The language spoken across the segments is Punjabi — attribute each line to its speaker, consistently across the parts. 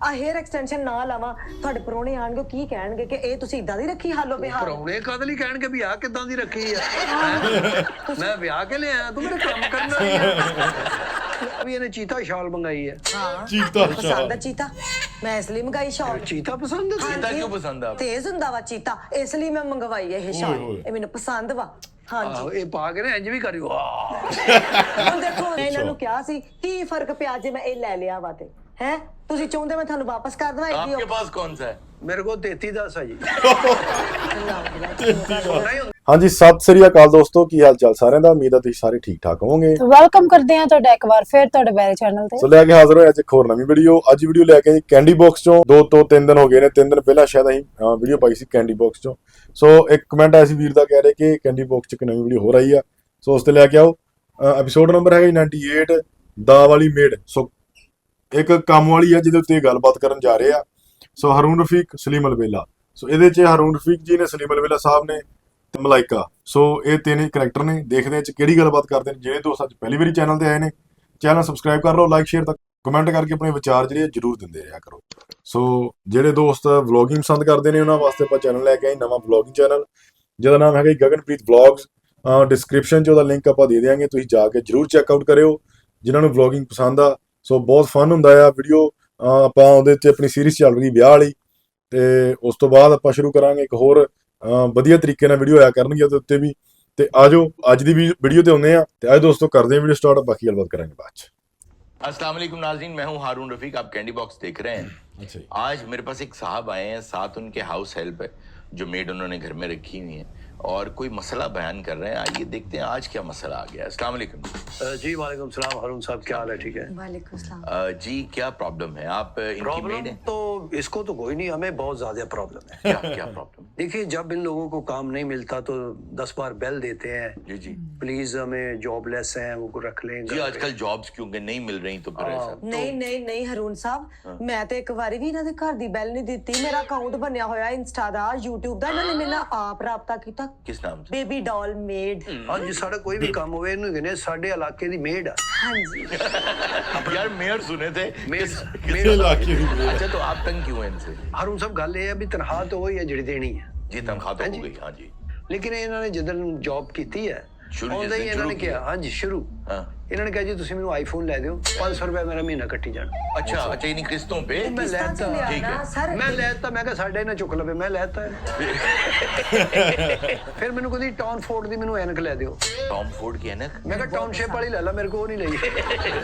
Speaker 1: ਆ हेयर एक्सटेंशन ना लावा ਤੁਹਾਡੇ ਪਰੋਣੇ ਆਣਗੇ ਕੀ ਕਹਿਣਗੇ ਕਿ ਇਹ ਤੁਸੀਂ ਇਦਾਂ ਦੀ ਰੱਖੀ ਹਾਲੋ ਬਿਹਾਰ
Speaker 2: ਪਰੋਣੇ ਕਦ ਲਈ ਕਹਿਣਗੇ ਵੀ ਆ ਕਿਦਾਂ ਦੀ ਰੱਖੀ ਆ ਮੈਂ ਵਿਆਹ ਕੇ ਲਿਆਇਆ ਤੂੰ ਮੇਰੇ ਕੰਮ ਕਰਨ ਵਾਲੀ ਆ ਵੀ ਇਹਨੇ ਚੀਤਾ ਸ਼ਾਲ ਮੰਗਾਈ ਹੈ
Speaker 1: ਹਾਂ
Speaker 3: ਚੀਤਾ
Speaker 1: ਪਸੰਦ ਚੀਤਾ ਮੈਂ ਇਸ ਲਈ ਮੰਗਾਈ ਸ਼ਾਲ
Speaker 2: ਚੀਤਾ ਪਸੰਦ ਹੈ
Speaker 4: चीता क्यों पसंद है आपको?
Speaker 1: ਤੇਜ਼ ਹੁੰਦਾ ਵਾ ਚੀਤਾ ਇਸ ਲਈ ਮੈਂ ਮੰਗਵਾਈ ਇਹ ਸ਼ਾਲ ਇਹ ਮੈਨੂੰ ਪਸੰਦ ਵਾ ਹਾਂਜੀ
Speaker 2: ਇਹ ਪਾ ਕੇ ਨਾ ਇੰਜ ਵੀ ਕਰਿਓ
Speaker 1: ਹੁਣ ਦੇਖੋ ਮੈਂ ਇਹਨਾਂ ਨੂੰ ਕਿਹਾ ਸੀ ਕੀ ਫਰਕ ਪਿਆ ਜੇ ਮੈਂ ਇਹ ਲੈ ਲਿਆ ਵਾ ਤੇ ਹੈ ਤੁਸੀਂ ਚਾਹੁੰਦੇ ਮੈਂ ਤੁਹਾਨੂੰ ਵਾਪਸ ਕਰ ਦਵਾਂ
Speaker 4: आपके पास कौन सा है?
Speaker 2: ਮੇਰੇ ਕੋਲ 33 10 ਹੈ ਜੀ
Speaker 3: ਹਾਂਜੀ ਸਤਿ ਸ੍ਰੀ ਅਕਾਲ ਦੋਸਤੋ, ਕੀ ਹਾਲ ਚਾਲ ਸਾਰਿਆਂ ਦਾ। ਉਮੀਦ ਹੈ ਤੁਸੀਂ ਸਾਰੇ ਠੀਕ ਠਾਕ ਹੋਵੋਗੇ।
Speaker 5: ਵੈਲਕਮ ਕਰਦੇ ਹਾਂ ਤੁਹਾਡਾ ਇੱਕ ਵਾਰ ਫਿਰ ਤੁਹਾਡੇ ਵੈਰੀ ਚੈਨਲ ਤੇ।
Speaker 3: ਸੋ ਲੈ ਕੇ ਹਾਜ਼ਰ ਹੋਏ ਅੱਜ ਇੱਕ ਹੋਰ ਨਵੀਂ ਵੀਡੀਓ। ਅੱਜ ਵੀਡੀਓ ਲੈ ਕੇ ਆਏ ਕੈਂਡੀ ਬਾਕਸ ਚੋਂ 2 ਤੋਂ 3 ਦਿਨ ਹੋ ਗਏ ਨੇ, 3 ਦਿਨ ਪਹਿਲਾਂ ਸ਼ਾਇਦ ਅਸੀਂ ਵੀਡੀਓ ਪਾਈ ਸੀ ਕੈਂਡੀ ਬਾਕਸ ਚੋਂ। ਸੋ ਇੱਕ ਕਮੈਂਟ ਆਇਆ ਸੀ ਵੀਰ ਦਾ, ਕਹਿ ਰਹੇ ਕਿ ਕੈਂਡੀ ਬਾਕਸ ਚ ਇੱਕ ਨਵੀਂ ਵੀਡੀਓ ਹੋ ਰਹੀ ਆ, ਸੋ ਉਸ ਤੇ ਲੈ ਕੇ ਆਓ। ਐਪੀਸੋਡ ਨੰਬਰ ਹੈਗਾ 98 ਦਾ ਵਾਲੀ ਮੇਡ। ਸੋ ਇੱਕ ਕੰਮ ਵਾਲੀ ਆ ਜਿਹਦੇ ਉੱਤੇ ਗੱਲਬਾਤ ਕਰਨ ਜਾ ਰਹੇ ਆ। ਸੋ ਹरून ਰਫੀਕ, ਸਲੀਮ ਅਲਬੇਲਾ। ਸੋ ਇਹਦੇ ਚ ਹरून ਰਫੀਕ ਜੀ ਨੇ, ਸਲੀਮ ਅਲਬੇਲਾ ਸਾਹਿਬ ਨੇ ਤੇ ਮਲਾਇਕਾ। ਸੋ ਇਹ ਤਿੰਨ ਕਰੈਕਟਰ ਨੇ। ਦੇਖਦੇ ਹਾਂ ਚ ਕਿਹੜੀ ਗੱਲਬਾਤ ਕਰਦੇ ਨੇ। ਜਿਹੜੇ ਦੋਸਤ ਅੱਜ ਪਹਿਲੀ ਵਾਰੀ ਚੈਨਲ ਤੇ ਆਏ ਨੇ, ਚੈਨਲ ਸਬਸਕ੍ਰਾਈਬ ਕਰ ਲਓ, ਲਾਈਕ ਸ਼ੇਅਰ ਤੱਕ ਕਮੈਂਟ ਕਰਕੇ ਆਪਣੇ ਵਿਚਾਰ ਜਿਹੜੇ ਜਰੂਰ ਦਿੰਦੇ ਰਿਹਾ ਕਰੋ। ਸੋ ਜਿਹੜੇ ਦੋਸਤ ਵਲੌਗਿੰਗ ਪਸੰਦ ਕਰਦੇ ਨੇ ਉਹਨਾਂ ਵਾਸਤੇ ਆਪਾਂ ਚੈਨਲ ਲੈ ਕੇ ਆਏ ਨਵਾਂ ਵਲੌਗਿੰਗ ਚੈਨਲ, ਜਿਹਦਾ ਨਾਮ ਹੈਗਾ ਗਗਨਪ੍ਰੀਤ ਵਲੌਗਸ। ਡਿਸਕ੍ਰਿਪਸ਼ਨ 'ਚ ਉਹਦਾ ਲਿੰਕ ਆਪਾਂ ਦੇ ਦਿਆਂਗੇ, ਤੁਸੀਂ ਜਾ ਕੇ ਜਰੂਰ ਚੈੱਕਆਊਟ ਕਰਿਓ ਜਿਨ੍ਹਾਂ ਨੂੰ ਵਲੌਗਿੰਗ ਪਸੰਦ ਆ। ਸੋ ਬਹੁਤ ਫਨ ਹੁੰਦਾ ਆ ਵੀਡੀਓ। ਆਪਾਂ ਉਹਦੇ 'ਚ ਆਪਣੀ ਸੀਰੀਜ਼ ਚੱਲ ਰਹੀ ਵਿਆਹ ਵਾਲੀ, ਤੇ ਉਸ ਤੋਂ ਬਾਅਦ ਆਪਾਂ ਸ਼ੁਰੂ ਕਰਾਂਗੇ ਇੱਕ ਹੋਰ ਵਧੀਆ ਤਰੀਕੇ ਨਾਲ ਵੀਡੀਓ ਆਇਆ ਕਰਨਗੇ ਉਹਦੇ ਉੱਤੇ ਵੀ। ਤੇ ਆਜੋ ਅੱਜ ਦੀ ਵੀਡੀਓ ਤੇ ਆਉਂਦੇ ਆ, ਤੇ ਅੱਜ ਦੋਸਤੋ ਕਰਦੇ ਹਾਂ ਵੀਡੀਓ ਸਟਾਰਟ, ਬਾਕੀ ਗੱਲਬਾਤ ਕਰਾਂਗੇ ਬਾਅਦ ਚ।
Speaker 4: अस्सलाम वालेकुम नाज़रीन, मैं हूं हारून रफीक, आप कैंडी बॉक्स देख रहे हैं।
Speaker 3: अच्छा जी।
Speaker 4: आज मेरे पास एक साहब आए हैं, साथ उनके हाउस हेल्प है जो मेड उन्होंने घर में रखी हुई है और कोई मसला बयान कर रहे हैं। आइए देखते हैं आज क्या मसला आ गया है। अस्सलाम वालेकुम।
Speaker 2: जी वालेकुम सलाम हारून साहब, क्या हाल है? ठीक है
Speaker 1: वालेकुम सलाम।
Speaker 4: जी क्या प्रॉब्लम है? आप इनकी मेड
Speaker 2: प्रॉब्लम
Speaker 4: हैं?
Speaker 2: तो इसको तो कोई नहीं, हमें बहुत ज्यादा प्रॉब्लम है।
Speaker 4: क्या क्या प्रॉब्लम?
Speaker 2: देखिए जब इन लोगों को काम नहीं मिलता तो 10 बार बेल देते हैं,
Speaker 4: जी जी
Speaker 2: प्लीज हमें जॉबलेस हैं वो रख लें
Speaker 4: जी। आजकल जॉब्स क्योंकि नहीं मिल रही तो फिर ऐसा
Speaker 1: ਨਹੀਂ ਨਹੀਂ ਨਹੀਂ ਹरून ਸਾਹਿਬ, ਮੈਂ ਤੇ ਇੱਕ ਵਾਰੀ ਵੀ ਇਹਨਾਂ ਦੇ ਘਰ ਦੀ ਬੈਲ ਨਹੀਂ ਦਿੱਤੀ। ਮੇਰਾ ਅਕਾਊਂਟ ਬਣਿਆ ਹੋਇਆ ਇੰਸਟਾ ਦਾ, YouTube ਦਾ। ਇਹਨਾਂ ਨੇ ਮੇਰੇ ਨਾਲ ਆਪ ਰਾਬਤਾ ਕੀਤਾ।
Speaker 4: किस नाम से?
Speaker 1: ਬੇਬੀ ਡਾਲ ਮੇਡ।
Speaker 2: हाँ जी, साढ़ा कोई भी काम होवे इन्हू कहने साडे इलाके दी मेड है।
Speaker 1: ਹਾਂਜੀ
Speaker 4: यार मेयर सुने थे।
Speaker 2: मेड
Speaker 3: ਇਹ ਇਲਾਕੇ ਦੀ ਮੇਡ।
Speaker 4: अच्छा तो आप तंग क्यों हैं इनसे?
Speaker 2: हारून साहब गल ये है भी तनख्वाह तो वही है जिहड़ी देनी है,
Speaker 4: जी तनख्वाह तो
Speaker 2: हाँ
Speaker 4: हो
Speaker 2: जी।
Speaker 4: गई। हाँ जी
Speaker 2: लेकिन इन्होंने जिदन जॉब की है
Speaker 4: शुरू
Speaker 2: ਆਉਂਦੇ ਹੀ
Speaker 4: जिस दिन
Speaker 2: ਇਹਨਾਂ ਨੇ
Speaker 4: शुरू
Speaker 2: ਕਿਹਾ
Speaker 4: किया।
Speaker 2: हाँ जी शुरू
Speaker 4: हाँ
Speaker 2: ਇਹਨਾਂ ਨੇ ਕਿਹਾ ਜੀ ਤੁਸੀਂ ਮੈਨੂੰ ਆਈਫੋਨ ਲੈ ਦਿਓ, 500 ਰੁਪਏ ਮੇਰਾ ਮਹੀਨਾ ਕੱਟੀ ਜਾਣਾ।
Speaker 4: अच्छा अच्छा, इन्हीं किस्तों पे?
Speaker 2: मैं
Speaker 1: ਕਿਸ਼ਤਾਂ ਚ
Speaker 2: ਲੈਤਾ,
Speaker 1: ਲਿਆ
Speaker 4: ਠੀਕ
Speaker 1: ਨਾ
Speaker 4: ਹੈ।
Speaker 1: ਸਰ।
Speaker 2: ਮੈਂ ਲੈਤਾ, ਮੈਂ ਕਿਹਾ ਸਾਡੇ ਨਾ ਚੁੱਕ ਲਵੇ, ਮੈਂ ਲੈਤਾ। ਫਿਰ ਮੈਨੂੰ ਕਹਿੰਦੀ ਟਾਊਨ ਫੋਰਡ ਦੀ ਮੈਨੂੰ ਐਨਕ ਲੈ ਦਿਓ।
Speaker 4: टॉम फोर्ड की एनक?
Speaker 2: ਮੈਂ ਕਿਹਾ ਟਾਊਨਸ਼ਿਪ ਵਾਲੀ ਲੈ ਲਾ, ਮੇਰੇ ਕੋਲ ਉਹ ਨਹੀਂ ਲਈ।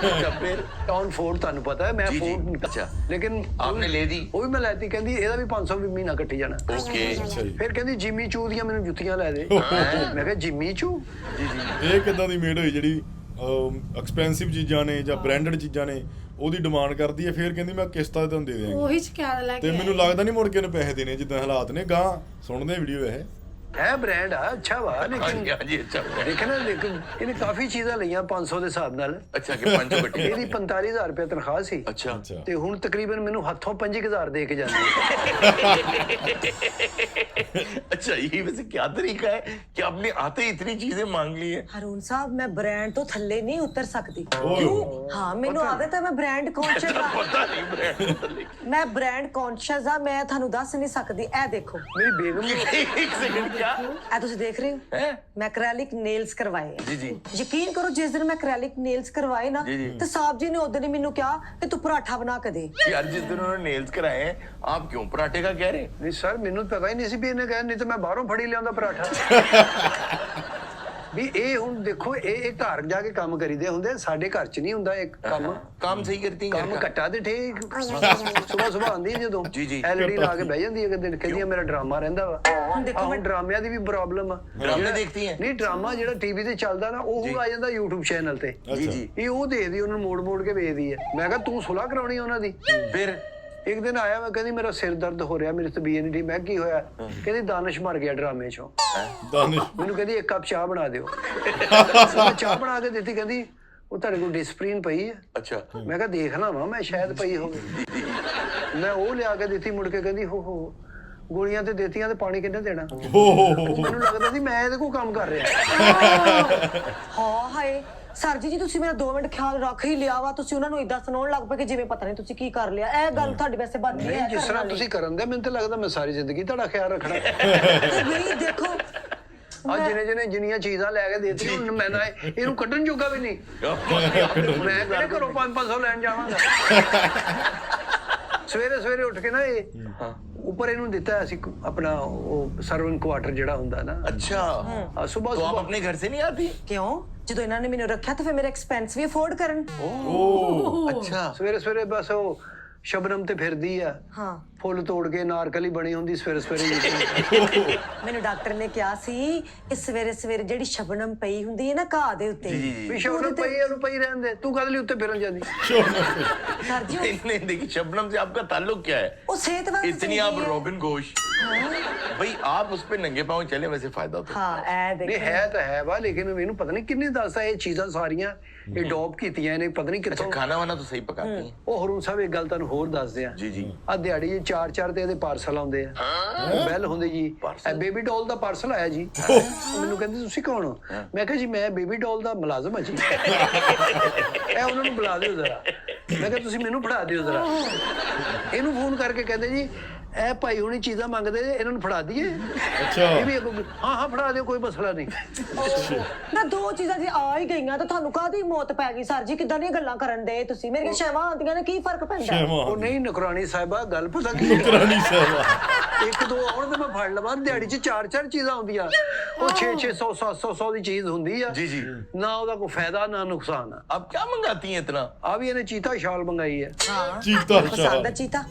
Speaker 4: अच्छा फिर
Speaker 2: ਟਾਊਨ ਫੋਰਡ ਤੁਹਾਨੂੰ ਪਤਾ ਹੈ, ਮੈਂ
Speaker 4: ਜੀ, ਜੀ।
Speaker 2: ਫੋਰਡ
Speaker 4: ਅੱਛਾ।
Speaker 2: ਲੇਕਿਨ
Speaker 4: आपने ले दी?
Speaker 2: ਉਹ ਵੀ ਮੈਂ ਲੈਤੀ। ਕਹਿੰਦੀ ਇਹਦਾ ਵੀ 500 ਵੀ ਮਹੀਨਾ ਕੱਟੀ ਜਾਣਾ।
Speaker 4: ओके
Speaker 3: ਅੱਛਾ ਜੀ।
Speaker 2: ਫਿਰ ਕਹਿੰਦੀ ਜਿਮੀ ਚੂ ਦੀਆਂ ਮੈਨੂੰ ਜੁੱਤੀਆਂ ਲੈ ਦੇ। ਮੈਂ ਕਿਹਾ ਜਿਮੀ ਚੂ?
Speaker 3: ਇਹ ਕਿੱਦਾਂ ਦੀ ਮੇਡ ਹੋਈ ਜਿਹੜੀ ਐਕਸਪੈਂਸਿਵ ਚੀਜ਼ਾਂ ਨੇ ਜਾਂ ਬ੍ਰਾਂਡਡ ਚੀਜ਼ਾਂ ਨੇ ਉਹਦੀ ਡਿਮਾਂਡ ਕਰਦੀ ਹੈ, ਫਿਰ ਕਹਿੰਦੀ ਮੈਂ ਕਿਸ਼ਤਾਂ ਤੇ ਤੁਹਾਨੂੰ ਦੇ ਦਿਆਂਗੀ।
Speaker 5: ਉਹੀ ਸ਼ਿਕਾਇਤ ਲੈ
Speaker 3: ਤੇ ਮੈਨੂੰ ਲੱਗਦਾ ਨਹੀਂ ਮੁੜ ਕੇ ਉਹਨੇ ਪੈਸੇ ਦੇਣੇ ਜਿੱਦਾਂ ਹਾਲਾਤ ਨੇ। ਗਾਂ ਸੁਣਦੇ ਵੀਡੀਓ ਇਹ
Speaker 2: ਹੈ ਬ੍ਰਾਂਡ ਆ, ਅੱਛਾ ਵਾ,
Speaker 4: हाँ
Speaker 2: ਲੇਕਿਨ
Speaker 4: जी हाँ जी अच्छा हो गया।
Speaker 2: ਦੇਖਣਾ ਲੇਕਿਨ ਇਹਨੇ ਕਾਫੀ ਚੀਜ਼ਾਂ ਲਈਆਂ 500 ਦੇ ਹਿਸਾਬ ਨਾਲ।
Speaker 4: अच्छा कि 500 कटी
Speaker 2: ਇਹਦੀ 45,000 ਰੁਪਏ ਤਨਖਾਹ ਸੀ,
Speaker 4: अच्छा
Speaker 3: ਅੱਛਾ।
Speaker 2: ਤੇ ਹੁਣ ਤਕਰੀਬਨ ਮੈਨੂੰ ਹੱਥੋਂ 25,000 ਦੇ ਕੇ ਜਾਂਦੀ ਹੈ।
Speaker 4: अच्छा ये वैसे क्या तरीका है कि आपने आते ही इतनी चीजें मांग ली है?
Speaker 1: ਹरून ਸਾਹਿਬ, ਮੈਂ ਬ੍ਰਾਂਡ ਤੋਂ ਥੱਲੇ ਨਹੀਂ ਉਤਰ ਸਕਦੀ।
Speaker 3: ਓਏ।
Speaker 1: ਕਿਉਂ? ਹਾਂ ਮੈਨੂੰ ਆਦਤ ਹੈ, ਮੈਂ ਬ੍ਰਾਂਡ ਕੌਨਸ਼ੀਅਸ ਆ।
Speaker 4: पता नहीं ब्रांड।
Speaker 1: ਮੈਂ ਬ੍ਰਾਂਡ ਕੌਨਸ਼ੀਅਸ ਆ। ਮੈਂ ਤੁਹਾਨੂੰ ਦੱਸ ਨਹੀਂ ਸਕਦੀ। ਇਹ ਦੇਖੋ,
Speaker 2: ਮੇਰੀ ਬੇਗਮ ਨੂੰ
Speaker 4: एक सेकंड क्या
Speaker 1: ਇਹ ਤੁਸੀਂ ਦੇਖ ਰਹੇ ਹੋ,
Speaker 4: है?
Speaker 1: ਮੈਂ ਐਕ੍ਰੈਲਿਕ ਨੇਲਸ ਕਰਵਾਏ ਆ।
Speaker 4: जी जी
Speaker 1: ਯਕੀਨ ਕਰੋ, ਜਿਸ ਦਿਨ ਮੈਂ ਐਕ੍ਰੈਲਿਕ ਨੇਲਸ ਕਰਵਾਏ ਨਾ,
Speaker 4: ਜੀ, ਜੀ।
Speaker 1: ਤੇ ਸਾਹਿਬ ਜੀ ਨੇ ਉਦੋਂ ਹੀ ਮੈਨੂੰ ਕਿਹਾ ਕਿ ਤੂੰ ਪਰਾਠਾ ਬਣਾ ਕੇ ਦੇ।
Speaker 4: यार जिस दिन उन्होंने नेल्स कराए हैं आप क्यों पराठे का कह रहे हैं?
Speaker 2: ਨਹੀਂ ਸਰ, ਮੈਨੂੰ ਪਤਾ ਹੀ ਨਹੀਂ ਸੀ ਵੀ ਇਹਨੇ ਕਹਿਆ, ਨਹੀਂ ਤਾਂ ਮੈਂ ਬਾਹਰੋਂ ਫੜੀ ਲਿਆਉਂਦਾ ਪਰਾਠਾ। ਵੀ ਇਹ ਹੁਣ ਦੇਖੋ, ਇਹ ਘਰ ਜਾ ਕੇ ਕੰਮ ਕਰੀਦੇ ਹੁੰਦੇ, ਸਾਡੇ ਘਰ 'ਚ ਨਹੀਂ ਹੁੰਦਾ ਇਹ ਕੰਮ।
Speaker 4: काम सही करती हैं
Speaker 2: ਕੰਮ
Speaker 4: घर का?
Speaker 2: ਕੱਟਾ ਤੇ ਠੀਕ ਸੁਬਹ ਆਉਂਦੀ ਹੈ ਜਦੋਂ
Speaker 4: ਜੀ, ਜੀ।
Speaker 2: ਐਲਈਡੀ ਲਾ ਕੇ ਬਹਿ ਜਾਂਦੀ ਹੈ, ਕਹਿੰਦੇ ਕਹਿੰਦੀ ਮੇਰਾ ਡਰਾਮਾ ਰਹਿੰਦਾ ਵਾ।
Speaker 1: ਹੁਣ ਦੇਖੋ,
Speaker 2: ਹੁਣ ਡਰਾਮਿਆਂ ਦੀ ਵੀ ਪ੍ਰੋਬਲਮ ਆ।
Speaker 4: ड्रामे देखती हैं?
Speaker 2: ਨਹੀਂ, ਡਰਾਮਾ ਜਿਹੜਾ ਟੀਵੀ ਤੇ ਚੱਲਦਾ ਨਾ, ਉਹ ਆ ਜਾਂਦਾ YouTube ਚੈਨਲ ਤੇ।
Speaker 4: जी जी
Speaker 2: ਇਹ ਉਹ ਦੇਖਦੀ, ਉਹਨਾਂ ਨੂੰ ਮੋੜ ਕੇ ਵੇਚਦੀ ਹੈ। ਮੈਂ ਕਿਹਾ ਤੂੰ ਸੁਲਾਹ ਕਰਾਉਣੀ ਉਹਨਾਂ ਦੀ।
Speaker 4: फिर
Speaker 2: ਇੱਕ ਦਿਨ ਆਇਆ, ਮੈਂ ਕਹਿੰਦੀ ਮੇਰਾ ਸਿਰ ਦਰਦ ਹੋ ਰਿਹਾ, ਮੇਰੀ ਤਬੀਅਤ ਨਹੀਂ ਠੀਕ। ਮੈਂ ਕੀ ਹੋਇਆ? ਕਹਿੰਦੀ ਦਾਨਿਸ਼ ਮਰ ਗਿਆ ਡਰਾਮੇ 'ਚੋਂ।
Speaker 3: ਦਾਨਿਸ਼
Speaker 2: ਮੈਨੂੰ ਕਹਿੰਦੀ 1 ਕੱਪ ਚਾਹ ਬਣਾ ਦਿਓ। ਮੈਂ ਚਾਹ ਬਣਾ ਕੇ ਦਿੱਤੀ, ਕਹਿੰਦੀ ਉਹ ਤੁਹਾਡੇ ਕੋਲ ਡਿਸਪਲਿਨ ਪਈ ਹੈ?
Speaker 4: अच्छा
Speaker 2: ਮੈਂ ਕਿਹਾ ਦੇਖਣਾ ਵਾ ਮੈਂ, ਸ਼ਾਇਦ ਪਈ ਹੋਵੇ। ਮੈਂ ਉਹ ਲਿਆ ਕੇ ਦਿੱਤੀ, ਮੁੜ ਕੇ ਕਹਿੰਦੀ ਹੋ ਗੋਲੀਆਂ ਤੇ ਦੇਤੀਆਂ ਤੇ ਪਾਣੀ ਕਿੰਨੇ ਦੇਣਾ? ਮੈਨੂੰ ਲੱਗਦਾ ਸੀ ਮੈਂ ਇਹਦੇ ਕੋਲ ਕੰਮ ਕਰ ਰਿਹਾ।
Speaker 1: ਹਾਂ ਹਾਏ, ਸਰ ਜੀ ਤੁਸੀਂ ਮੇਰਾ 2 ਮਿੰਟ ਖਿਆਲ ਰੱਖ ਹੀ ਲਿਆ ਵਾ, ਤੁਸੀਂ ਉਹਨਾਂ ਨੂੰ ਇਦਾਂ ਸੁਣਾਉਣ ਲੱਗ ਪਏ ਕਿ ਜਿਵੇਂ ਪਤਾ ਨਹੀਂ ਤੁਸੀਂ ਕੀ ਕਰ ਲਿਆ। ਇਹ ਗੱਲ ਤੁਹਾਡੀ ਵੈਸੇ ਬਣਦੀ ਹੈ
Speaker 2: ਨਹੀਂ, ਜਿਸ ਤਰ੍ਹਾਂ ਤੁਸੀਂ ਕਰਨ ਦੇ, ਮੈਨੂੰ ਤਾਂ ਲੱਗਦਾ ਮੈਂ ਸਾਰੀ ਜ਼ਿੰਦਗੀ ਤੁਹਾਡਾ ਖਿਆਲ ਰੱਖਣਾ।
Speaker 1: ਨਹੀਂ ਦੇਖੋ
Speaker 2: ਆ ਜਿੰਨੀਆਂ ਚੀਜ਼ਾਂ ਲੈ ਕੇ ਦੇਤੀ, ਹੁਣ ਮੈਂ ਨਾ ਇਹਨੂੰ ਕੱਢਣ ਜੋਗਾ ਵੀ ਨਹੀਂ। ਮੈਂ ਕਿਹੜੇ ਘਰੋਂ 500 ਲੈਣ ਜਾਵਾਂਗਾ। ਸਵੇਰੇ ਉੱਠ ਕੇ ਨਾ ਇਹ ਉੱਪਰ ਇਹਨੂੰ ਦਿੱਤਾ ਅਸੀਂ ਆਪਣਾ ਉਹ ਸਰਵੈਂਟ ਕੁਆਟਰ ਜਿਹੜਾ ਹੁੰਦਾ ਨਾ।
Speaker 4: अच्छा
Speaker 2: ਸੁਬਾਹ
Speaker 4: तो आप अपने घर से नहीं आती?
Speaker 1: ਕਿਉਂ? ਜਦੋਂ ਇਹਨਾਂ ਨੇ ਮੈਨੂੰ ਰੱਖਿਆ ਤਾਂ ਫਿਰ ਮੇਰੇ ਐਕਸਪੈਂਸ ਵੀ ਅਫੋਰਡ ਕਰਨ।
Speaker 4: अच्छा
Speaker 2: ਸਵੇਰੇ ਬਸ ਉਹ ਸ਼ਬਨਮ ਤੇ ਫਿਰਦੀ ਆ,
Speaker 1: ਹਾਂ
Speaker 2: ਫੁੱਲ ਤੋੜ ਕੇ ਨਾਰਕਲੀ ਬਣੀ ਹੁੰਦੀ ਸਵੇਰੇ।
Speaker 1: ਮੈਨੂੰ ਡਾਕਟਰ ਨੇ ਕਿਹਾ ਸੀ ਕਿ ਸਵੇਰੇ ਜਿਹੜੀ ਸ਼ਬਨਮ ਪਈ ਹੁੰਦੀ ਹੈ ਨਾ ਘਾਹ ਦੇ ਉੱਤੇ,
Speaker 2: ਵੀ ਸ਼ਬਨਮ ਪਈ ਰਹਿਣ ਦੇ, ਤੂੰ ਕਦ ਲਈ ਉੱਤੇ ਫਿਰਨ ਜਾਂਦੀ?
Speaker 1: ਸਰ ਜੀ
Speaker 4: नहीं देखिए, शबनम से आपका ताल्लुक क्या है?
Speaker 1: ਉਹ ਸਿਹਤ ਵਾਸਤੇ
Speaker 4: इतनी आप रॉबिन घोष, भाई आप उस पे नंगे पाँव चले, वैसे फायदा तो
Speaker 1: ਹਾਂ ਐ
Speaker 2: ਨਹੀਂ
Speaker 1: ਦੇਖੋ
Speaker 2: ਹੈ ਤਾਂ ਹੈ ਵਾ, ਲੇਕਿਨ ਮੈਨੂੰ ਪਤਾ ਨਹੀਂ ਕਿੰਨੇ ਦੱਸਦਾ ਇਹ ਚੀਜ਼ਾਂ ਸਾਰੀਆਂ ਇਹ ਡੌਪ ਕੀਤੀਆਂ ਇਹਨੇ, ਪਤਾ ਨਹੀਂ
Speaker 4: अच्छा
Speaker 2: ਕਿੱਥੋਂ।
Speaker 4: खाना वाना तो सही पकाती हैं?
Speaker 2: ਉਹ ਹਰੂਨ ਸਾਹਿਬ ਇੱਕ ਗੱਲ ਤੁਹਾਨੂੰ ਹੋਰ ਦੱਸਦੇ ਆ
Speaker 4: जी
Speaker 2: ਆ ਦਿਹਾੜੀ 4 ਤੇ ਇਹਦੇ ਪਾਰਸਲ ਆਉਂਦੇ ਆ, ਬੈਲ ਹੁੰਦੇ ਜੀ, ਇਹ ਬੇਬੀ ਡੋਲ ਦਾ ਪਾਰਸਲ ਆਇਆ ਜੀ। ਮੈਨੂੰ ਕਹਿੰਦੇ ਤੁਸੀਂ ਕੌਣ ਹੋ? ਮੈਂ ਕਿਹਾ ਜੀ ਮੈਂ ਬੇਬੀ ਡੋਲ ਦਾ ਮੁਲਾਜ਼ਮ ਹਾਂ ਜੀ। ਇਹ ਉਹਨਾਂ ਨੂੰ ਬੁਲਾ ਦਿਓ ਜ਼ਰਾ। ਮੈਂ ਕਿਹਾ ਤੁਸੀਂ ਮੈਨੂੰ ਫੜਾ ਦਿਓ ਜ਼ਰਾ। ਇਹਨੂੰ ਫੋਨ ਕਰਕੇ ਕਹਿੰਦੇ ਜੀ ਇਹ ਭਾਈ ਹੁਣੀ ਚੀਜ਼ਾਂ ਮੰਗਦੇ, ਇਹਨਾਂ ਨੂੰ ਫੜਾ ਦਈਏ।
Speaker 3: ਅੱਛਾ
Speaker 2: ਇਹ ਵੀ ਅੱਗੋਂ ਹਾਂ ਫੜਾ ਦਿਓ, ਕੋਈ ਮਸਲਾ ਨਹੀਂ।
Speaker 1: ਨਾ 2 ਚੀਜ਼ਾਂ ਜੇ ਆ ਹੀ ਗਈਆਂ ਤਾਂ ਤੁਹਾਨੂੰ ਕਾਹਦੀ ਮੌਤ ਪੈ ਗਈ? ਸਰ ਜੀ ਕਿੱਦਾਂ ਦੀਆਂ ਗੱਲਾਂ ਕਰਨ ਦੇ ਤੁਸੀਂ? ਮੇਰੀਆਂ ਸ਼ੈਵਾਂ ਆਉਂਦੀਆਂ ਨੇ, ਕੀ ਫਰਕ ਪੈਂਦਾ?
Speaker 2: ਉਹ ਨਹੀਂ ਨੁਕਰਾਨੀ ਸਾਹਿਬਾ, ਗੱਲ ਪਤਾ ਕੀ
Speaker 3: ਨੁਕਰਾਨੀ ਸਾਹਿਬਾ
Speaker 2: 1-2 ਆਉਣ ਤੇ ਮੈਂ ਫੜ ਲਵਾਂ। ਦਿਹਾੜੀ 'ਚ 4 ਚੀਜ਼ਾਂ ਆਉਂਦੀਆਂ, ਉਹ 600 700 ਦੀ ਚੀਜ਼ ਹੁੰਦੀ ਆ।
Speaker 4: जी
Speaker 2: ਨਾ ਉਹਦਾ ਕੋਈ ਫਾਇਦਾ ਨਾ ਨੁਕਸਾਨ ਆ।
Speaker 4: आप क्या मंगाती हैं इतना?
Speaker 2: ਆ ਵੀ ਇਹਨੇ ਚੀਤਾ ਸ਼ਾਲ ਮੰਗਾਈ ਹੈ।
Speaker 1: ਹਾਂ
Speaker 3: ਚੀਤਾ
Speaker 1: ਪਸੰਦ ਆ ਚੀਤਾ,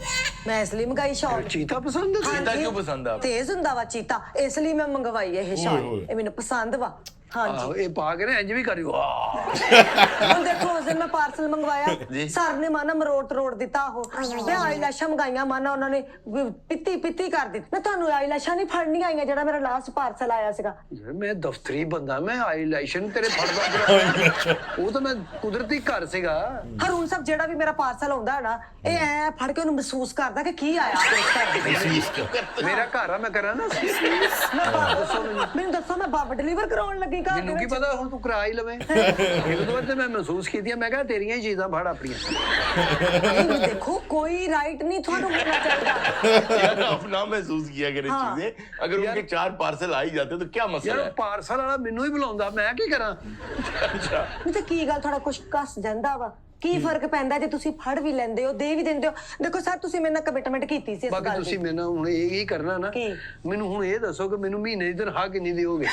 Speaker 1: ਮੈਂ ਇਸ ਲਈ ਮੰਗਾਈ ਸ਼ਾਲ।
Speaker 2: ਚੀਤਾ ਪਸੰਦ ਹੈ?
Speaker 4: चीता क्यों पसंद है आपको?
Speaker 1: ਤੇਜ਼ ਹੁੰਦਾ ਵਾ ਚੀਤਾ, ਇਸ ਲਈ ਮੈਂ ਮੰਗਵਾਈ ਇਹ ਸ਼ਾਲ।
Speaker 3: ਓਏ।
Speaker 1: ਇਹ ਮੈਨੂੰ ਪਸੰਦ ਵਾ। ਹਾਂਜੀ
Speaker 2: ਆਹੋ, ਇਹ ਪਾ ਕੇ ਨਾ ਇੰਜ ਵੀ ਕਰਿਓ।
Speaker 1: ਹੁਣ ਦੇਖੋ ਉਸ ਦਿਨ ਮੈਂ ਪਾਰਸਲ ਮੰਗਵਾਇਆ,
Speaker 4: ਜੀ।
Speaker 1: ਸਰ ਨੇ ਮਾਨਾ ਮਰੋੜ ਦਿੱਤਾ। ਉਹ ਮੈਂ ਆਈਲੈਸ਼ਾਂ ਮੰਗਾਈਆਂ, ਮਾਨਾ ਉਹਨਾਂ ਨੇ ਪਿੱਤੀ ਕਰ ਦਿੱਤੀ। ਮੈਂ ਤੁਹਾਨੂੰ ਆਈਲੈਸ਼ਾਂ ਨਹੀਂ ਫੜਨੀ ਆਈਆਂ ਜਿਹੜਾ ਮੇਰਾ ਲਾਸਟ ਪਾਰਸਲ ਆਇਆ ਸੀਗਾ।
Speaker 2: ਯਾਰ ਮੈਂ ਦਫ਼ਤਰੀ ਬੰਦਾ, ਮੈਂ ਆਈਲੈਸ਼ਨ ਤੇਰੇ ਫੜਦਾ। ਉਹ ਤਾਂ ਮੈਂ ਕੁਦਰਤੀ ਘਰ ਸੀਗਾ।
Speaker 1: ਹਰੂਨ ਸਾਹਿਬ ਜਿਹੜਾ ਵੀ ਮੇਰਾ ਪਾਰਸਲ ਆਉਂਦਾ ਨਾ, ਇਹ ਐ ਫੜ ਕੇ ਉਹਨੂੰ ਮਹਿਸੂਸ ਕਰਦਾ ਕਿ ਕੀ ਆਇਆ
Speaker 2: ਮੇਰਾ ਘਰ ਆ, ਮੈਂ ਕਰਾਂ ਨਾ।
Speaker 1: ਮੈਨੂੰ ਦੱਸੋ ਮੈਂ ਬਾਬਾ ਡਿਲੀਵਰ ਕਰਾਉਣ ਲੱਗੀ ਘਰ
Speaker 2: ਮੈਨੂੰ ਕੀ
Speaker 1: ਦੇ ਵਿੱਚ।
Speaker 2: ਪਤਾ ਹੁਣ ਤੂੰ ਕਰਾ ਹੀ ਲਵੇਂ। ਇੱਕ ਦੋ ਵਾਰ ਤੇ ਮੈਂ ਮਹਿਸੂਸ ਕੀਤੀਆਂ, ਮੈਂ ਕਿਹਾ ਤੇਰੀਆਂ ਹੀ ਚੀਜ਼ਾਂ ਫੜ ਆਪਣੀਆਂ।
Speaker 1: ਇਹ ਵੀ ਦੇਖੋ ਕੋਈ ਰਾਈਟ ਨਹੀਂ ਤੁਹਾਨੂੰ ਮਿਲਣਾ ਚਾਹੀਦਾ।
Speaker 4: यार अपना महसूस किया करें
Speaker 1: हाँ।
Speaker 4: चीजें, अगर उनके 4 पार्सल आ ही जाते तो क्या
Speaker 2: ਯਾਰ
Speaker 4: मसला है?
Speaker 2: ਪਾਰਸਲ ਵਾਲਾ ਮੈਨੂੰ ਹੀ ਬੁਲਾਉਂਦਾ, ਮੈਂ ਕੀ ਕਰਾਂ?
Speaker 1: ਨਹੀਂ ਤੇ ਕੀ ਗੱਲ ਥੋੜਾ ਕੁਝ ਕੱਸ ਜਾਂਦਾ ਵਾ? ਕੀ ਫਰਕ ਪੈਂਦਾ ਜੇ ਤੁਸੀਂ ਫੜ ਵੀ ਲੈਂਦੇ ਹੋ, ਦੇ ਵੀ ਦਿੰਦੇ ਹੋ? ਦੇਖੋ ਸਰ ਤੁਸੀਂ ਮੇਰੇ ਨਾਲ ਕਮਿਟਮੈਂਟ ਕੀਤੀ ਸੀ ਇਸ
Speaker 2: ਬਾਕੀ
Speaker 1: ਗੱਲ
Speaker 2: ਤੁਸੀਂ
Speaker 1: ਦੀ।
Speaker 2: ਮੈਨੂੰ ਹੁਣ ਇਹ ਹੀ ਕਰਨਾ ਨਾ,
Speaker 1: ਕੀ?
Speaker 2: ਮੈਨੂੰ ਹੁਣ ਇਹ ਦੱਸੋ ਕਿ ਮੈਨੂੰ ਮਹੀਨੇ ਦੀ ਤਨਖਾਹ ਕਿੰਨੀ ਦਿਓਗੇ?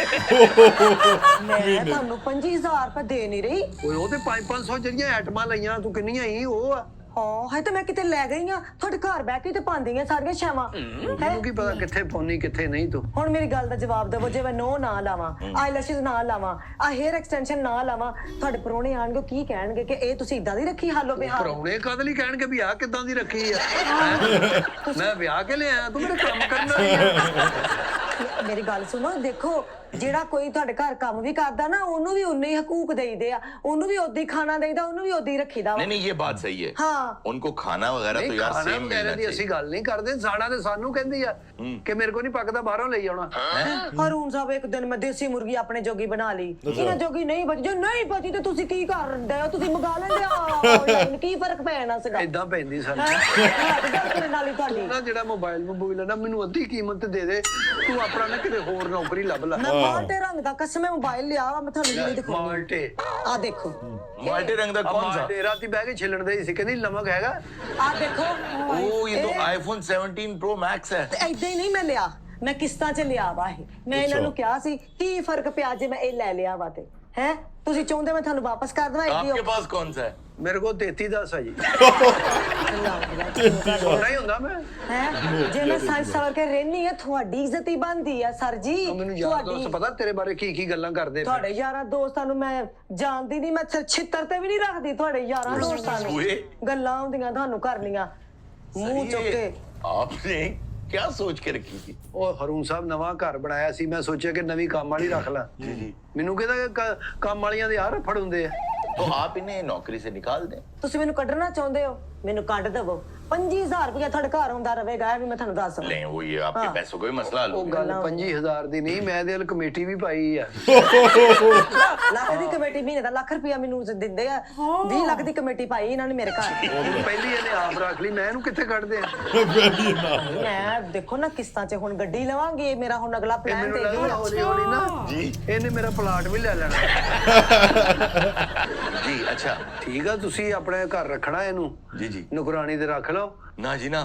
Speaker 1: ਮੈਂ ਤੁਹਾਨੂੰ 25000 ਰੁਪਏ ਦੇ ਨਹੀਂ ਰਹੀ।
Speaker 2: ਓਏ ਉਹ ਤੇ 500 ਜਿਹੜੀਆਂ ਆਈਟਮਾਂ ਲਈਆਂ ਤੂੰ, ਕਿੰਨੀਆਂ ਹੀ ਉਹ ਆ।
Speaker 1: ਹਾਂ ਹਾਏ ਤਾਂ ਮੈਂ ਕਿਤੇ ਲੈ ਗਈ ਆ, ਤੁਹਾਡੇ ਘਰ ਬਹਿ ਕੇ ਤੇ ਪਾਉਂਦੀਆਂ ਸਾਰੀਆਂ ਸ਼ੈਵਾਂ।
Speaker 2: ਮੈਨੂੰ ਕੀ ਪਤਾ ਕਿੱਥੇ ਪਾਉਣੀ ਕਿੱਥੇ ਨਹੀਂ ਤੂੰ।
Speaker 1: ਹੁਣ ਮੇਰੀ ਗੱਲ ਦਾ ਜਵਾਬ ਦੇਵੋ, ਜੇ ਮੈਂ ਨੋ ਨਾ ਲਾਵਾਂ, ਆਈਲੈਸ਼ਸ ਨਾ ਲਾਵਾਂ, ਆ ਹੇਅਰ ਐਕਸਟੈਂਸ਼ਨ ਨਾ ਲਾਵਾਂ, ਤੁਹਾਡੇ ਪਰੋਣੇ ਆਣਗੇ ਕੀ ਕਹਿਣਗੇ ਕਿ ਇਹ ਤੁਸੀਂ ਇਦਾਂ ਦੀ ਰੱਖੀ ਹਾਲੋ ਬਿਹਾਰ।
Speaker 2: ਪਰਾਉਣੇ ਕਦ ਲਈ ਕਹਿਣਗੇ ਵੀ ਆਹ ਕਿੱਦਾਂ ਦੀ ਰੱਖੀ ਆ? ਹੈਂ? ਮੈਂ ਵਿਆਹ ਕੇ ਲਿਆਇਆ, ਤੂੰ ਮੇਰੇ ਕੰਮ ਕਰਨਾ ਹੈ।
Speaker 1: ਮੇਰੀ ਗੱਲ ਸੁਣੋ, ਦੇਖੋ ਜਿਹੜਾ ਕੋਈ ਤੁਹਾਡੇ ਘਰ ਕੰਮ ਵੀ ਕਰਦਾ ਨਾ, ਉਹਨੂੰ ਵੀ ਉਨੇ ਹੀ ਹਕੂਕ ਦੇਈਦੇ ਆ, ਉਹਨੂੰ ਵੀ ਉਦਾਂ ਹੀ ਖਾਣਾ ਦੇਈਦਾ, ਉਹਨੂੰ ਵੀ ਉਦਾਂ ਹੀ ਰੱਖੀਦਾ ਵਾ।
Speaker 4: नहीं ये बात सही है।
Speaker 1: हाँ।
Speaker 4: उनको खाना वगैरह तो
Speaker 2: ਨਹੀਂ
Speaker 4: यार
Speaker 2: ਖਾਣਾ
Speaker 4: सेम
Speaker 2: ਵਗੈਰਾ
Speaker 4: मिलना
Speaker 2: ਦੀ ਅਸੀਂ
Speaker 4: चाहिए।
Speaker 2: ਗੱਲ ਨਹੀਂ ਕਰਦੇ, ਸਾੜਾ ਤੇ ਸਾਨੂੰ ਕਹਿੰਦੀ ਆ ਕਿ ਮੇਰੇ ਕੋ ਨਹੀਂ ਪੱਕਦਾ, ਬਾਹਰੋਂ ਲਈ ਆਉਣਾ।
Speaker 1: ਹਰੂਨ ਸਾਹਿਬ ਇੱਕ ਦਿਨ ਮੈਂ ਦੇਸੀ ਮੁਰਗੀ ਆਪਣੇ ਜੋਗੀ ਬਣਾ ਲਈ, ਇਹਨਾਂ ਜੋਗੀ ਨਹੀਂ ਬਚੀ। ਜੇ ਨਹੀਂ ਬਚੀ ਤੇ ਤੁਸੀਂ ਕੀ ਕਰਦੇ ਹੋ? ਤੁਸੀਂ ਮੰਗਾ ਲੈਂਦੇ ਆਨਲਾਈਨ, ਕੀ ਫਰਕ ਪੈਣਾ ਸੀਗਾ?
Speaker 2: ਏਦਾਂ ਪੈਂਦੀ ਸਾਨੂੰ।
Speaker 1: ਨਾਲ ਹੀ ਤੁਹਾਡੀ
Speaker 2: ਨਾ ਜਿਹੜਾ ਮੋਬਾਈਲ ਹੈ ਨਾ, ਮੈਨੂੰ ਅੱਧੀ ਕੀਮਤ ਦੇ ਦੇ, ਤੂੰ ਆਪਣਾ ਨਾ ਕਿਤੇ ਹੋਰ ਨੌਕਰੀ ਲੱਭ ਲੈ।
Speaker 1: ਮੈਂ ਮਾਲਟੇ ਰੰਗ ਦਾ ਕਸਮ ਮੋਬਾਈਲ ਲਿਆ ਵਾ, ਮੈਂ ਤੁਹਾਨੂੰ ਜਿਹੜੀ ਦਿਖਾਉਂਦੀ
Speaker 2: ਮਾਲਟੇ
Speaker 1: ਆ ਦੇਖੋ।
Speaker 4: माल्टे रंग दा कौन सा?
Speaker 2: ਮਾਲਟੇ ਰਾਤੀ ਬਹਿ ਕੇ ਛਿੱਲਣ ਦੇ ਸੀ, ਕਹਿੰਦੀ ਨਮਕ ਹੈਗਾ।
Speaker 1: ਆ ਦੇਖੋ
Speaker 4: ओ ये तो iPhone 17 Pro Max है।
Speaker 1: ਤੇ ਏਦਾਂ ਹੀ ਨਹੀਂ ਮੈਂ ਲਿਆ, ਮੈਂ ਕਿਸ਼ਤਾਂ 'ਚ ਲਿਆ ਵਾ ਇਹ। ਮੈਂ ਇਹਨਾਂ ਨੂੰ ਕਿਹਾ ਸੀ ਕੀ ਫਰਕ ਪਿਆ ਜੇ ਮੈਂ ਇਹ ਲੈ ਲਿਆ ਵਾ ਤੇ ਹੈ ਤੁਸੀਂ ਚਾਹੁੰਦੇ ਮੈਂ ਤੁਹਾਨੂੰ ਵਾਪਸ ਕਰ ਦਵਾਂ?
Speaker 4: आपके पास कौन सा है?
Speaker 2: ਮੇਰੇ ਕੋਲ 3310 ਆ ਜੀ।
Speaker 1: ਹੈ
Speaker 2: ਸੋਨਾ ਹੀ ਹੁੰਦਾ ਮੈਂ।
Speaker 1: ਜੇ ਮੈਂ ਸਾਈਜ਼ ਸਵਰ ਕੇ ਰਹਿਨੀ ਆ, ਤੁਹਾਡੀ ਇੱਜ਼ਤ ਹੀ ਬਣਦੀ ਆ ਸਰ ਜੀ।
Speaker 2: ਮੈਨੂੰ ਯਾਰ ਦੋਸਤ ਪਤਾ ਤੇਰੇ ਬਾਰੇ ਕੀ ਕੀ ਗੱਲਾਂ ਕਰਦੇ ਫਿਰ।
Speaker 1: ਤੁਹਾਡੇ ਯਾਰਾਂ ਦੋਸਤਾਂ ਨੂੰ ਮੈਂ ਜਾਣਦੀ ਨਹੀਂ, ਮੈਂ ਛਿੱਤਰ ਤੇ ਵੀ ਨਹੀਂ ਰੱਖਦੀ ਤੁਹਾਡੇ ਯਾਰਾਂ ਦੋਸਤਾਂ ਨੂੰ।
Speaker 4: ਓਏ।
Speaker 1: ਗੱਲਾਂ ਹੁੰਦੀਆਂ ਤੁਹਾਨੂੰ ਕਰਨੀਆਂ, ਮੂੰਹ ਚੁੱਕ ਕੇ।
Speaker 4: आपने क्या सोच के रखी थी?
Speaker 2: ਉਹ ਹਰੂਨ ਸਾਹਿਬ ਨਵਾਂ ਘਰ ਬਣਾਇਆ ਸੀ, ਮੈਂ ਸੋਚਿਆ ਕਿ ਨਵੀਂ ਕੰਮ ਵਾਲੀ ਰੱਖ ਲਾਂ। ਮੈਨੂੰ ਕਹਿੰਦਾ ਕੰਮ ਵਾਲੀਆਂ ਦੇ ਆਹ ਰਫੜ ਹੁੰਦੇ ਆ।
Speaker 4: तो आप इन्हें नौकरी से निकाल दें।
Speaker 1: ਤੁਸੀਂ ਮੈਨੂੰ ਕੱਢਣਾ ਚਾਹੁੰਦੇ ਹੋ, ਮੈਨੂੰ ਕੱਢ ਦਵੋ। 25000 ਰੁਪਏ ਤੁਹਾਡੇ ਘਰ ਆਉਂਦਾ ਰਹੇਗਾ, ਇਹ ਵੀ ਮੈਂ ਤੁਹਾਨੂੰ ਦੱਸ
Speaker 4: ले वो ये आपके पैसों का भी मसला हल हो
Speaker 2: ਉਹ
Speaker 4: गया।
Speaker 2: ਗੱਲ 25000 ਦੀ ਨਹੀਂ, ਮੈਂ ਇਹਦੇ ਵੱਲ ਕਮੇਟੀ ਵੀ ਪਾਈ ਆ।
Speaker 1: ਲੱਖ ਦੀ ਕਮੇਟੀ, ਮਹੀਨੇ ਦਾ ਲੱਖ ਰੁਪਇਆ ਮੈਨੂੰ ਦਿੰਦੇ ਆ। 20 ਲੱਖ ਦੀ ਕਮੇਟੀ ਪਾਈ ਇਹਨਾਂ ਨੇ ਮੇਰੇ ਘਰ।
Speaker 2: ਪਹਿਲੀ ਇਹਨੇ ਆਪ ਰੱਖ ਲਈ, ਮੈਂ ਇਹਨੂੰ ਕਿੱਥੇ ਕੱਢਦੇ ਆ?
Speaker 1: ਮੈਂ ਦੇਖੋ ਨਾ ਕਿਸ਼ਤਾਂ 'ਚ ਹੁਣ ਗੱਡੀ ਲਵਾਂਗੇ, ਮੇਰਾ ਹੁਣ ਅਗਲਾ
Speaker 2: ਇਹ
Speaker 1: ਪਲਾਨ
Speaker 2: ਮੈਨੂੰ
Speaker 1: ਤੇ
Speaker 2: ਲੱਗਦਾ ਹੌਲੀ ਹੌਲੀ ਨਾ
Speaker 4: जी
Speaker 2: ਇਹਨੇ ਮੇਰਾ ਪਲਾਟ ਵੀ ਲੈ ਲੈਣਾ।
Speaker 4: जी अच्छा
Speaker 2: ਠੀਕ ਆ, ਤੁਸੀਂ ਆਪਣੇ ਘਰ ਰੱਖਣਾ ਇਹਨੂੰ,
Speaker 4: जी जी
Speaker 2: ਨੁਕਰਾਨੀ ਤੇ ਰੱਖ ਲਓ।
Speaker 4: ना जी ना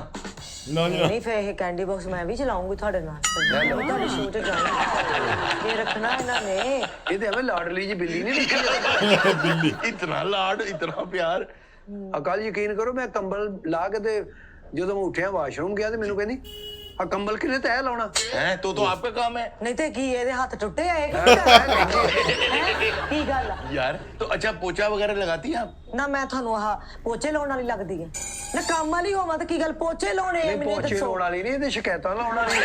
Speaker 3: ਨਾ ਜੀ ਨਾ।
Speaker 1: ਨਹੀਂ ਫਿਰ ਇਹ ਕੈਂਡੀ ਬਾਕਸ ਮੈਂ ਵੀ ਚਲਾਉਂਗੀ ਤੁਹਾਡੇ ਨਾਲ, ਤੁਹਾਡੇ ਸ਼ੋਅ 'ਚ ਜਾਣਾ ਇਹ ਰੱਖਣਾ ਇਹਨਾਂ ਨੇ।
Speaker 2: ਇਹਦੇ ਐਵੇਂ ਲਾਡਲੀ ਜੀ ਬਿੱਲੀ ਨਹੀਂ ਰੱਖੀ।
Speaker 4: इतना लाड इतना प्यार।
Speaker 2: ਅਕਾਲ ਯਕੀਨ ਕਰੋ, ਮੈਂ ਕੰਬਲ ਲਾ ਕੇ ਤੇ ਜਦੋਂ ਮੈਂ ਉੱਠਿਆ ਵਾਸ਼ਰੂਮ ਗਿਆ ਤੇ ਮੈਨੂੰ ਕਹਿੰਦੀ ਆ ਕੰਬਲ ਕਿਨੇ ਤੈਅ ਲਾਉਣਾ?
Speaker 4: हैं तो आपका काम है
Speaker 1: ਨਹੀਂ ਤੇ ਕੀ ਇਹਦੇ ਹੱਥ ਟੁੱਟੇ ਆ ਇਹ ਕੀ ਗੱਲ ਕੀ ਗੱਲ ਆ?
Speaker 4: यार। तो अच्छा पोछा वगैरह लगाती हैं आप?
Speaker 1: ਨਾ ਮੈਂ ਤੁਹਾਨੂੰ ਆਹ ਪੋਚੇ ਲਾਉਣ ਵਾਲੀ ਲੱਗਦੀ ਹੈ ਨਾ, ਕੰਮ ਵਾਲੀ ਹੋਵਾਂ ਤਾਂ ਕੀ ਗੱਲ ਪੋਚੇ ਲਾਉਣੇ
Speaker 2: ਨਹੀਂ
Speaker 1: ਮੈਨੂੰ
Speaker 2: ਪੋਚੇ
Speaker 1: ਦੱਸੋ।
Speaker 2: ਲਾਉਣ ਵਾਲੀ ਨਹੀਂ, ਇਹਦੇ ਸ਼ਿਕਾਇਤਾਂ ਲਾਉਣ ਵਾਲੀ ਆ।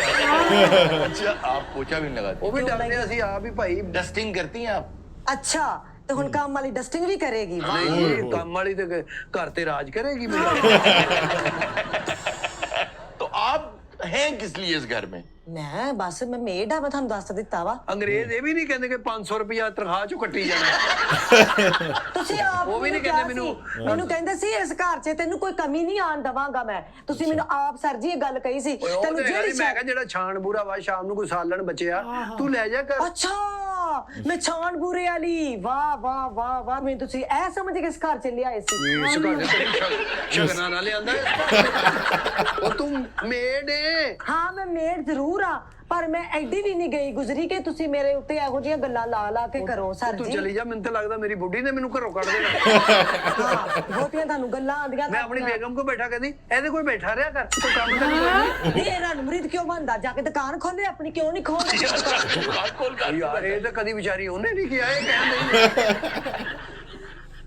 Speaker 4: अच्छा आप पोछा भी नहीं लगाती?
Speaker 2: ਉਹ ਵੀ ਡਰਦੇ ਅਸੀਂ ਆਪ ਹੀ ਭਾਈ।
Speaker 4: डस्टिंग करती हैं आप?
Speaker 1: ਅੱਛਾ ਤੇ ਹੁਣ ਕੰਮ ਵਾਲੀ ਡਸਟਿੰਗ ਵੀ ਕਰੇਗੀ?
Speaker 2: ਨਹੀਂ ਜੀ, ਕੰਮ ਵਾਲੀ ਤੇ ਘਰ ਤੇ ਰਾਜ ਕਰੇਗੀ ਮੈਨੂੰ।
Speaker 4: तो आप हैं किस लिए इस घर में?
Speaker 1: ਮੈਂ ਬਸ ਮੈਂ ਮੇਡ ਆ, ਮੈਂ ਤੁਹਾਨੂੰ ਦੱਸ ਦਿੱਤਾ ਵਾ।
Speaker 2: ਅੰਗਰੇਜ਼ ਇਹ ਵੀ ਨਹੀਂ ਕਹਿੰਦੇ ਕਿ 500 ਰੁਪਇਆ ਤਨਖਾਹ ਚੋਂ ਕੱਟੀ ਜਾਣਾ।
Speaker 1: ਤੁਸੀਂ ਆਪ
Speaker 2: ਉਹ ਵੀ ਨਹੀਂ
Speaker 1: ਕਿਹਾ
Speaker 2: ਕਹਿੰਦੇ
Speaker 1: ਸੀ,
Speaker 2: ਮੈਨੂੰ।
Speaker 1: ਮੈਨੂੰ ਕਹਿੰਦੇ ਸੀ ਇਸ ਘਰ 'ਚ ਤੈਨੂੰ ਕੋਈ ਕਮੀ ਨਹੀਂ ਆਣ ਦਵਾਂਗਾ ਮੈਂ। ਤੁਸੀਂ ਮੈਨੂੰ ਆਪ ਸਰ ਜੀ ਇਹ ਗੱਲ ਕਹੀ ਸੀ,
Speaker 2: ਓਏ ਉਹ
Speaker 1: ਤੈਨੂੰ
Speaker 2: ਤੇ
Speaker 1: ਜਿਹੜੀ
Speaker 2: ਮੈਂ ਕਿਹਾ ਜਿਹੜਾ ਛਾਣ ਬੂਰਾ ਵਾ ਸ਼ਾਮ ਨੂੰ ਕੋਈ ਸਾਲਣ ਬਚਿਆ ਤੂੰ ਲੈ ਜਾ ਕਰ।
Speaker 1: ਅੱਛਾ ਮੈਂ ਛਾਣ ਬੂਰੇ ਵਾਲੀ, ਵਾਹ ਵਾਹ ਵਾਹ ਵਾਹ, ਮੈਨੂੰ ਤੁਸੀਂ ਇਹ ਸਮਝ ਕੇ ਇਸ ਘਰ 'ਚ ਲਿਆਏ ਸੀ।
Speaker 2: ਇਸ ਘਰ ਦੇ ਸ਼ਗਨਾਂ ਨਾਲ ਲਿਆਂਦਾ ਉਹ ਤੂੰ ਮੇਡ ਏ।
Speaker 1: ਹਾਂ ਮੈਂ ਮੇਡ ਜ਼ਰੂਰ ਆ, ਪਰ ਮੈਂ ਐਡੀ ਵੀ ਨਹੀਂ ਗਈ ਗੁਜ਼ਰੀ ਕਿ ਤੁਸੀਂ ਮੇਰੇ ਉੱਤੇ ਇਹੋ ਜਿਹੀਆਂ ਗੱਲਾਂ ਲਾ ਲਾ ਕੇ ਕਰੋ ਸਰ
Speaker 2: ਤੂੰ
Speaker 1: ਜੀ।
Speaker 2: ਚਲੀ ਜਾ, ਮੈਨੂੰ ਤਾਂ ਲੱਗਦਾ ਮੇਰੀ ਬੁੱਢੀ ਨੇ ਮੈਨੂੰ ਘਰੋਂ ਕੱਢ ਦੇਣਾ।
Speaker 1: ਹਾਂ ਬਹੁਤੀਆਂ ਤੁਹਾਨੂੰ ਗੱਲਾਂ ਆਉਂਦੀਆਂ।
Speaker 2: ਮੈਂ ਆਪਣੀ ਬੇਗਮ ਕੋ ਬੈਠਾ ਕਹਿੰਦੀ ਇਹਦੇ ਕੋਈ ਬੈਠਾ ਰਿਹਾ ਕਰ, ਤੂੰ ਕੰਮ ਤਾਂ ਨਹੀਂ ਕਰਦੀ।
Speaker 1: ਇਹ ਰਣਮਰੀਤ ਕਿਉਂ ਬੰਦਾ ਜਾ ਕੇ ਦੁਕਾਨ ਖੋਲੇ ਆਪਣੀ, ਕਿਉਂ ਨਹੀਂ ਖੋਲਦੇ?
Speaker 4: दुकान खोल कर
Speaker 2: ਯਾਰ ਇਹ ਤਾਂ ਕਦੀ ਵਿਚਾਰੀ ਉਹਨੇ ਨਹੀਂ ਕਿਹਾ, ਇਹ ਕਹਿੰਦੇ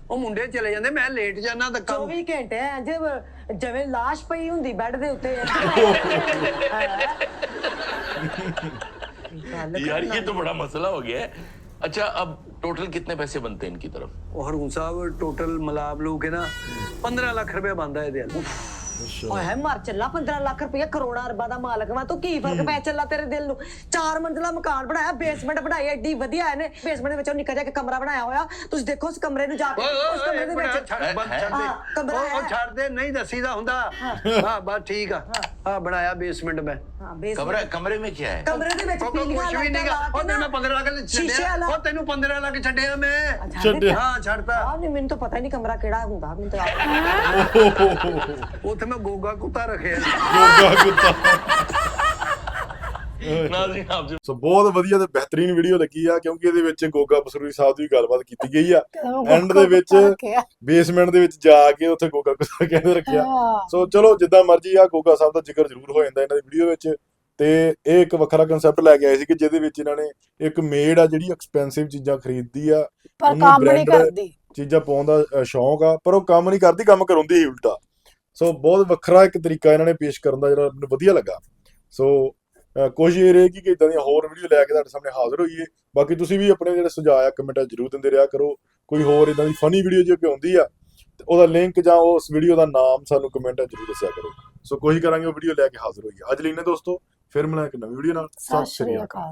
Speaker 2: ਉਹ ਮੁੰਡੇ ਚਲੇ ਜਾਂਦੇ, ਮੈਂ ਲੇਟ ਜਾਣਾ ਤਾਂ ਕੰਮ।
Speaker 1: 24 ਘੰਟੇ ਜਿਵੇਂ ਲਾਸ਼ ਪਈ ਹੁੰਦੀ ਬੈੱਡ ਦੇ ਉੱਤੇ।
Speaker 4: यार ये तो बड़ा मसला हो गया है। अच्छा अब टोटल कितने पैसे बनते हैं इनकी तरफ?
Speaker 2: ਉਹ ਹਰੂਨ ਸਾਹਿਬ ਟੋਟਲ ਮਲਾਬ ਲੂ ਕੇ ਨਾ 15 ਲੱਖ ਰੁਪਏ ਬਣਦਾ ਇਹਦੇ ਨਾਲ।
Speaker 1: ਓਏ ਮਰ ਚੱਲਾ, 15 ਲੱਖ ਰੁਪਏ ਕਰੋੜਾਂ ਅਰਬਾਂ ਦਾ ਮਾਲਕ ਵਾ ਤੂੰ, ਕੀ ਫਰਕ ਪੈ ਚੱਲਾ ਤੇਰੇ ਦਿਲ ਨੂੰ? 4 ਮੰਜ਼ਿਲਾ ਮਕਾਨ ਬਣਾਇਆ, ਬੇਸਮੈਂਟ ਬਣਾਈ ਐਡੀ ਵਧੀਆ ਇਹਨੇ, ਬੇਸਮੈਂਟ ਦੇ ਵਿੱਚ ਉਹ ਨਿੱਕਾ ਜਿਹਾ ਇੱਕ ਕਮਰਾ ਬਣਾਇਆ ਹੋਇਆ। ਤੁਸੀਂ ਦੇਖੋ ਉਸ ਕਮਰੇ ਨੂੰ ਜਾ ਕੇ, ਉਸ ਕਮਰੇ ਦੇ ਵਿੱਚ
Speaker 2: ਉਹ ਛੱਡ ਦੇ, ਨਹੀਂ ਦੱਸੀਦਾ ਹੁੰਦਾ। ਹਾਂ ਬਸ ਠੀਕ ਆ। ਹਾਂ ਬਣਾਇਆ ਬੇਸਮੈਂਟ ਮੈਂ।
Speaker 1: ਹਾਂ ਬੇਸਮੈਂਟ
Speaker 4: कमरे में क्या है?
Speaker 1: ਕਮਰੇ ਦੇ ਵਿੱਚ
Speaker 2: ਕੁਛ
Speaker 1: ਪੀਲੀਆਂ
Speaker 2: ਵੀ ਨਹੀਂਗਾ। ਉਹ ਤੈਨੂੰ ਮੈਂ 15 ਲੱਖ ਛੱਡਿਆ, ਉਹ ਤੈਨੂੰ 15 ਲੱਖ ਛੱਡਿਆ ਮੈਂ। ਹਾਂ ਛੱਡਤਾ।
Speaker 1: ਨਹੀਂ ਮੈਨੂੰ ਤਾਂ ਪਤਾ ਹੀ ਨਹੀਂ ਕਮਰਾ ਕਿਹੜਾ ਹੁੰਦਾ, ਮੈਨੂੰ ਤਾਂ
Speaker 2: ਉੱਥੇ ਮੈਂ ਗੋਗਾ ਕੁੱਤਾ ਰੱਖਿਆ।
Speaker 3: ਗੋਗਾ ਕੁੱਤਾ।
Speaker 4: नाज़रीन आप
Speaker 3: ਸੋ ਬਹੁਤ ਵਧੀਆ ਤੇ ਬਿਹਤਰੀਨ ਵੀਡੀਓ ਲੱਗੀ ਆ, ਕਿਉਂਕਿ ਇਹਦੇ ਵਿੱਚ ਗੋਗਾ ਬਸਰੂਰੀ ਸਾਹਿਬ ਦੀ ਗੱਲਬਾਤ ਕੀਤੀ ਗਈ ਆ। ਐਂਡ ਦੇ ਵਿੱਚ ਬੇਸਮੈਂਟ ਦੇ ਵਿੱਚ ਜਾ ਕੇ ਉੱਥੇ ਗੋਗਾ ਕੁੱਤਾ ਕਹਿੰਦੇ ਰੱਖਿਆ। ਸੋ ਚਲੋ ਜਿੱਦਾਂ ਮਰਜ਼ੀ ਆ, ਗੋਗਾ ਸਾਹਿਬ ਦਾ ਜ਼ਿਕਰ ਜ਼ਰੂਰ ਹੋ ਜਾਂਦਾ ਇਹਨਾਂ ਦੀ ਵੀਡੀਓ ਵਿੱਚ। ਤੇ ਇਹ ਇੱਕ ਵੱਖਰਾ ਕਨਸੈਪਟ ਲੈ ਕੇ ਆਏ ਸੀ ਕਿ ਜਿਹਦੇ ਵਿੱਚ ਇਹਨਾਂ ਨੇ ਇੱਕ ਮੇਡ ਆ ਜਿਹੜੀ ਐਕਸਪੈਂਸਿਵ ਚੀਜ਼ਾਂ ਖਰੀਦਦੀ ਆ,
Speaker 5: ਪਰ ਕੰਮ ਨਹੀਂ ਕਰਦੀ,
Speaker 3: ਚੀਜ਼ਾਂ ਪਾਉਣ ਦਾ ਸ਼ੌਂਕ ਆ, ਪਰ ਉਹ ਕੰਮ ਨਹੀਂ ਕਰਦੀ, ਕੰਮ ਕਰਾਉਂਦੀ ਹੀ ਉਲਟਾ। ਸੋ ਬਹੁਤ ਵੱਖਰਾ ਇੱਕ ਤਰੀਕਾ ਇਹਨਾਂ ਨੇ ਪੇਸ਼ ਕਰਨ ਦਾ, ਜਿਹੜਾ ਮੈਨੂੰ ਵਧੀਆ ਲੱਗਾ। ਸੋ ਕੋਸ਼ਿਸ਼ ਇਹ ਰਹੇਗੀ ਕਿ ਇਦਾਂ ਦੀਆਂ ਹੋਰ ਵੀਡੀਓ ਲੈ ਕੇ ਤੁਹਾਡੇ ਸਾਹਮਣੇ ਹਾਜ਼ਰ ਹੋਈਏ। ਬਾਕੀ ਤੁਸੀਂ ਵੀ ਆਪਣੇ ਜਿਹੜੇ ਸੁਝਾਅ ਆ ਕਮੈਂਟਾਂ ਜ਼ਰੂਰ ਦਿੰਦੇ ਰਿਹਾ ਕਰੋ। ਕੋਈ ਹੋਰ ਇਦਾਂ ਦੀ ਫਨੀ ਵੀਡੀਓ ਜੇ ਕੋਈ ਆਉਂਦੀ ਆ ਤੇ ਉਹਦਾ ਲਿੰਕ ਜਾਂ ਉਸ ਵੀਡੀਓ ਦਾ ਨਾਮ ਸਾਨੂੰ ਕਮੈਂਟਾਂ ਜ਼ਰੂਰ ਦੱਸਿਆ ਕਰੋ। ਸੋ ਕੋਸ਼ਿਸ਼ ਕਰਾਂਗੇ ਉਹ ਵੀਡੀਓ ਲੈ ਕੇ ਹਾਜ਼ਰ ਹੋਈਏ। ਅੱਜ ਲਈ ਨੇ ਦੋਸਤੋ, ਫਿਰ ਮਿਲਾਂਗੇ ਇੱਕ ਨਵੀਂ ਵੀਡੀਓ ਨਾਲ।
Speaker 5: ਸਤਿ ਸ਼੍ਰੀ ਅਕਾਲ।